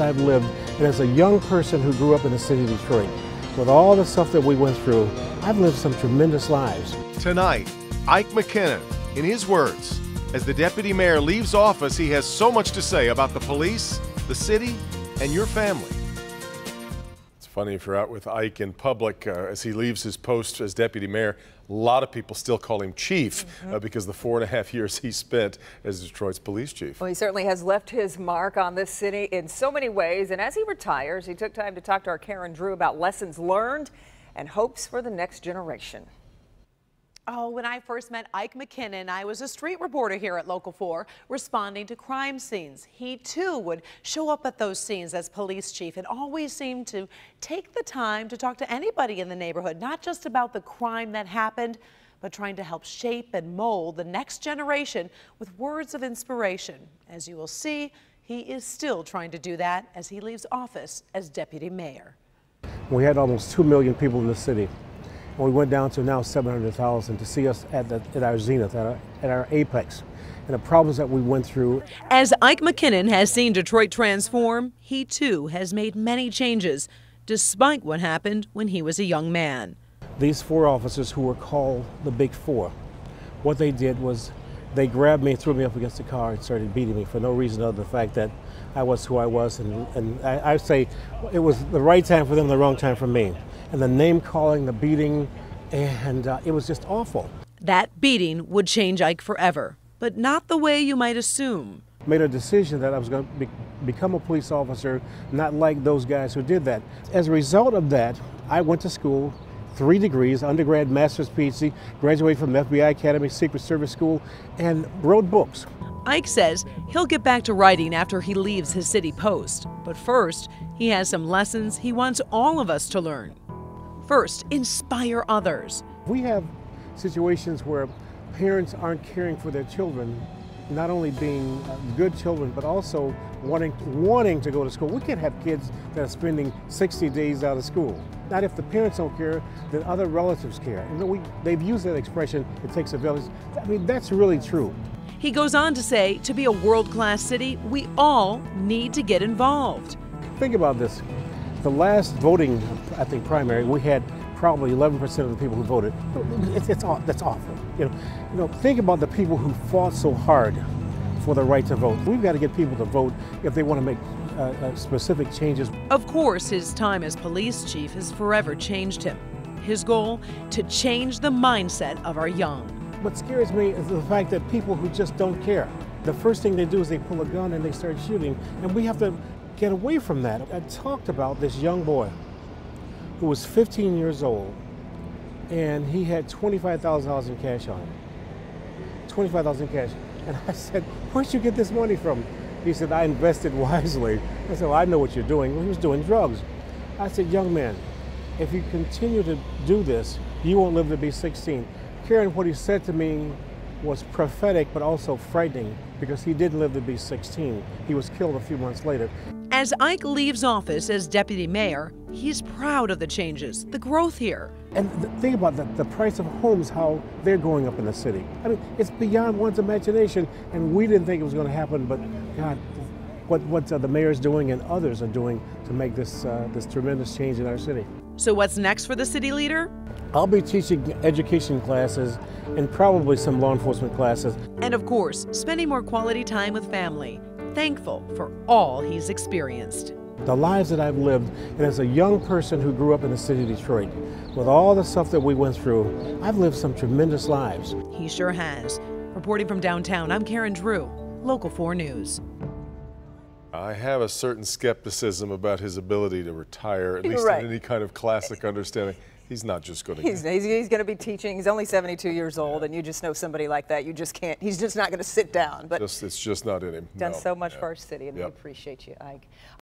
I've lived, and as a young person who grew up in the city of Detroit, with all the stuff that we went through, I've lived some tremendous lives. Tonight, Ike McKinnon, in his words, as the deputy mayor leaves office, he has so much to say about the police, the city, and your family. It's funny, if you're out with Ike in public as he leaves his post as deputy mayor, a lot of people still call him chief because the 4.5 years he spent as Detroit's police chief. Well, he certainly has left his mark on this city in so many ways, and as he retires, he took time to talk to our Karen Drew about lessons learned and hopes for the next generation. Oh, when I first met Ike McKinnon, I was a street reporter here at Local 4, responding to crime scenes. He, too, would show up at those scenes as police chief and always seemed to take the time to talk to anybody in the neighborhood, not just about the crime that happened, but trying to help shape and mold the next generation with words of inspiration. As you will see, he is still trying to do that as he leaves office as deputy mayor. We had almost 2 million people in the city. And we went down to now 700,000 to see us at our zenith, at our apex, and the problems that we went through. As Ike McKinnon has seen Detroit transform, he too has made many changes, despite what happened when he was a young man. These 4 officers who were called the Big Four, what they did was they grabbed me, threw me up against the car, and started beating me for no reason other than the fact that I was who I was. And I say it was the right time for them, the wrong time for me. And the name calling, the beating, and it was just awful. That beating would change Ike forever, but not the way you might assume. Made a decision that I was going to become a police officer, not like those guys who did that. As a result of that, I went to school, 3 degrees, undergrad, master's, PhD, graduated from the FBI Academy, Secret Service School, and wrote books. Ike says he'll get back to writing after he leaves his city post. But first, he has some lessons he wants all of us to learn. First, inspire others. We have situations where parents aren't caring for their children, not only being good children, but also wanting to go to school. We can't have kids that are spending 60 days out of school. Not if the parents don't care, then other relatives care. And they've used that expression, it takes a village. I mean, that's really true. He goes on to say, to be a world-class city, we all need to get involved. Think about this. The last voting, I think, primary, we had probably 11% of the people who voted. That's awful. You know, think about the people who fought so hard for the right to vote. We've got to get people to vote if they want to make specific changes. Of course, his time as police chief has forever changed him. His goal, to change the mindset of our young. What scares me is the fact that people who just don't care. The first thing they do is they pull a gun and they start shooting, and we have to get away from that. I talked about this young boy who was 15 years old, and he had $25,000 in cash on him. $25,000 in cash. And I said, where'd you get this money from? He said, I invested wisely. I said, well, I know what you're doing. Well, he was doing drugs. I said, young man, if you continue to do this, you won't live to be 16. Karen, what he said to me was prophetic, but also frightening, because he didn't live to be 16. He was killed a few months later. As Ike leaves office as deputy mayor, he's proud of the changes, the growth here. And think about the price of homes, how they're going up in the city. I mean, it's beyond one's imagination, and we didn't think it was going to happen, but God, what the mayor's doing and others are doing to make this tremendous change in our city. So what's next for the city leader? I'll be teaching education classes and probably some law enforcement classes. And of course, spending more quality time with family, thankful for all he's experienced. The lives that I've lived, and as a young person who grew up in the city of Detroit, with all the stuff that we went through, I've lived some tremendous lives. He sure has. Reporting from downtown, I'm Karen Drew, Local 4 News. I have a certain skepticism about his ability to retire, at least in any kind of classic understanding. He's not just going to. He's going to be teaching. He's only 72 years old, and you just know somebody like that. You just can't. He's just not going to sit down. But it's just not in him. Done so much for our city, and we appreciate you, Ike.